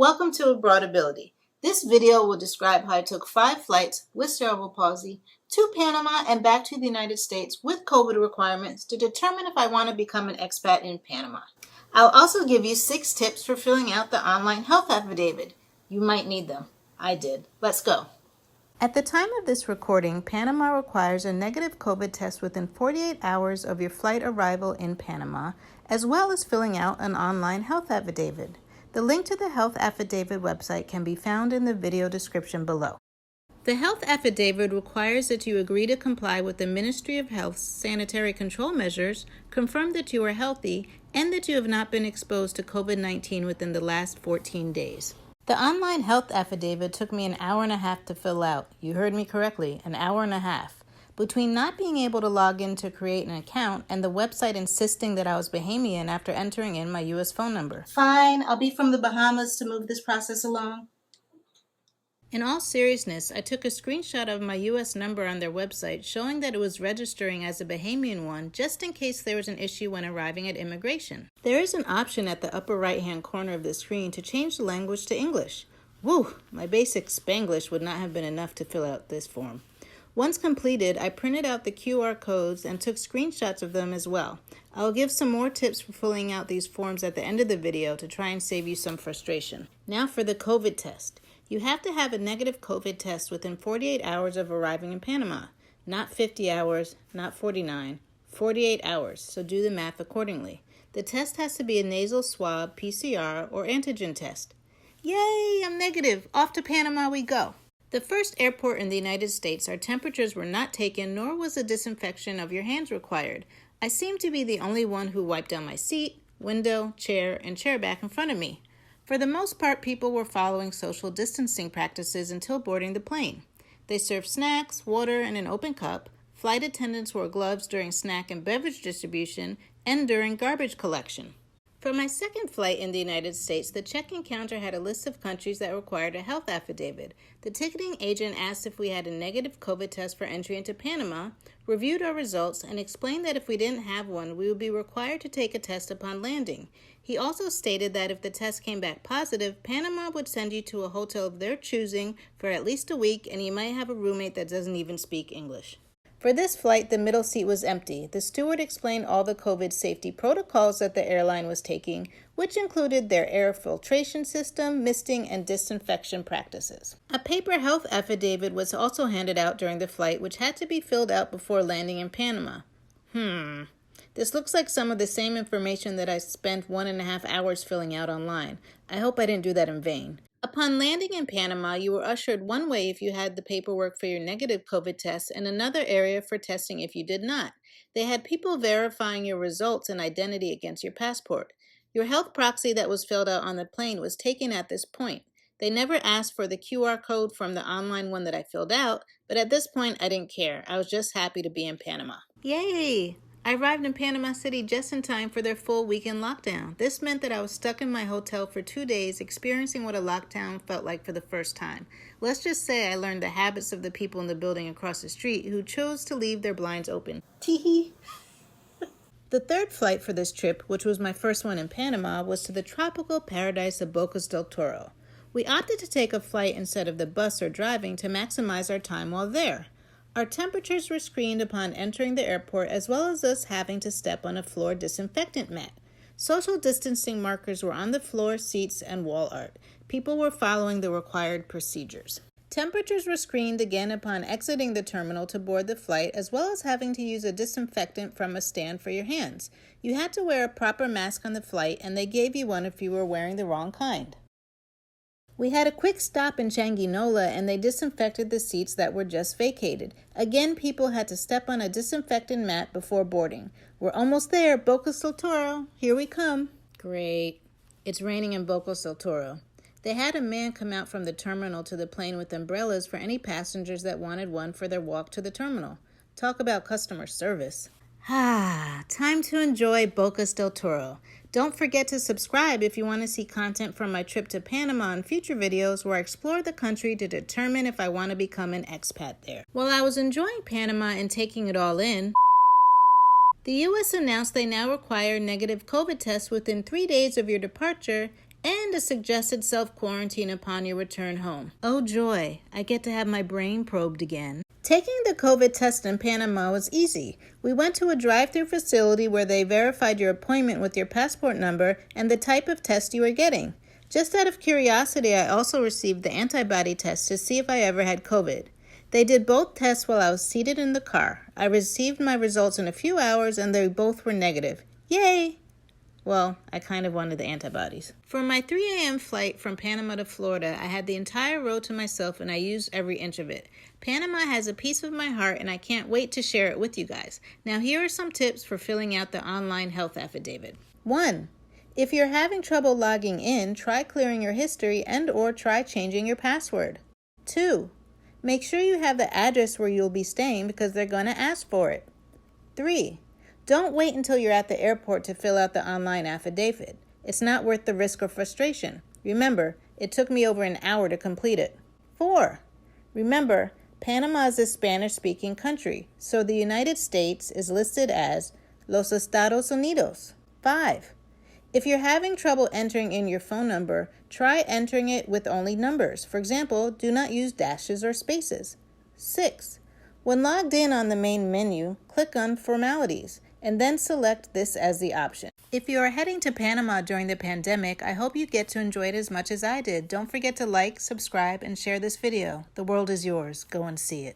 Welcome to Abroadability. This video will describe how I took 5 flights with cerebral palsy to Panama and back to the United States with COVID requirements to determine if I want to become an expat in Panama. I'll also give you 6 tips for filling out the online health affidavit. You might need them. I did. Let's go. At the time of this recording, Panama requires a negative COVID test within 48 hours of your flight arrival in Panama, as well as filling out an online health affidavit. The link to the health affidavit website can be found in the video description below. The health affidavit requires that you agree to comply with the Ministry of Health's sanitary control measures, confirm that you are healthy, and that you have not been exposed to COVID-19 within the last 14 days. The online health affidavit took me an hour and a half to fill out. You heard me correctly, an hour and a half. Between not being able to log in to create an account and the website insisting that I was Bahamian after entering in my U.S. phone number. Fine, I'll be from the Bahamas to move this process along. In all seriousness, I took a screenshot of my U.S. number on their website showing that it was registering as a Bahamian one just in case there was an issue when arriving at immigration. There is an option at the upper right-hand corner of the screen to change the language to English. Woo! My basic Spanglish would not have been enough to fill out this form. Once completed, I printed out the QR codes and took screenshots of them as well. I'll give some more tips for filling out these forms at the end of the video to try and save you some frustration. Now for the COVID test. You have to have a negative COVID test within 48 hours of arriving in Panama. Not 50 hours, not 49, 48 hours, so do the math accordingly. The test has to be a nasal swab, PCR, or antigen test. Yay, I'm negative. Off to Panama we go. The first airport in the United States, our temperatures were not taken, nor was a disinfection of your hands required. I seemed to be the only one who wiped down my seat, window, chair, and chair back in front of me. For the most part, people were following social distancing practices until boarding the plane. They served snacks, water, and an open cup. Flight attendants wore gloves during snack and beverage distribution and during garbage collection. For my second flight in the United States, the check-in counter had a list of countries that required a health affidavit. The ticketing agent asked if we had a negative COVID test for entry into Panama, reviewed our results, and explained that if we didn't have one, we would be required to take a test upon landing. He also stated that if the test came back positive, Panama would send you to a hotel of their choosing for at least a week, and you might have a roommate that doesn't even speak English. For this flight, the middle seat was empty. The steward explained all the COVID safety protocols that the airline was taking, which included their air filtration system, misting, and disinfection practices. A paper health affidavit was also handed out during the flight, which had to be filled out before landing in Panama. This looks like some of the same information that I spent 1.5 hours filling out online. I hope I didn't do that in vain. Upon landing in Panama, you were ushered one way if you had the paperwork for your negative COVID test and another area for testing if you did not. They had people verifying your results and identity against your passport. Your health proxy that was filled out on the plane was taken at this point. They never asked for the QR code from the online one that I filled out, but at this point I didn't care. I was just happy to be in Panama. Yay! I arrived in Panama City just in time for their full weekend lockdown. This meant that I was stuck in my hotel for 2 days, experiencing what a lockdown felt like for the first time. Let's just say I learned the habits of the people in the building across the street who chose to leave their blinds open. Teehee. The third flight for this trip, which was my first one in Panama, was to the tropical paradise of Bocas del Toro. We opted to take a flight instead of the bus or driving to maximize our time while there. Our temperatures were screened upon entering the airport, as well as us having to step on a floor disinfectant mat. Social distancing markers were on the floor, seats, and wall art. People were following the required procedures. Temperatures were screened again upon exiting the terminal to board the flight, as well as having to use a disinfectant from a stand for your hands. You had to wear a proper mask on the flight, and they gave you one if you were wearing the wrong kind. We had a quick stop in Changuinola, and they disinfected the seats that were just vacated. Again, people had to step on a disinfectant mat before boarding. We're almost there, Bocas del Toro. Here we come. Great. It's raining in Bocas del Toro. They had a man come out from the terminal to the plane with umbrellas for any passengers that wanted one for their walk to the terminal. Talk about customer service. Time to enjoy Bocas del Toro. Don't forget to subscribe if you want to see content from my trip to Panama and future videos where I explore the country to determine if I want to become an expat there. While I was enjoying Panama and taking it all in, the U.S. announced they now require negative COVID tests within 3 days of your departure and a suggested self-quarantine upon your return home. Oh joy, I get to have my brain probed again. Taking the COVID test in Panama was easy. We went to a drive-through facility where they verified your appointment with your passport number and the type of test you were getting. Just out of curiosity, I also received the antibody test to see if I ever had COVID. They did both tests while I was seated in the car. I received my results in a few hours and they both were negative. Yay! Well, I kind of wanted the antibodies. For my 3 a.m. flight from Panama to Florida, I had the entire road to myself and I used every inch of it. Panama has a piece of my heart and I can't wait to share it with you guys. Now here are some tips for filling out the online health affidavit. 1. If you're having trouble logging in, try clearing your history and/or try changing your password. 2. Make sure you have the address where you'll be staying because they're going to ask for it. 3. Don't wait until you're at the airport to fill out the online affidavit. It's not worth the risk or frustration. Remember, it took me over an hour to complete it. 4. Remember, Panama is a Spanish-speaking country, so the United States is listed as Los Estados Unidos. 5. If you're having trouble entering in your phone number, try entering it with only numbers. For example, do not use dashes or spaces. 6. When logged in on the main menu, click on Formalities, and then select this as the option. If you are heading to Panama during the pandemic, I hope you get to enjoy it as much as I did. Don't forget to like, subscribe, and share this video. The world is yours. Go and see it.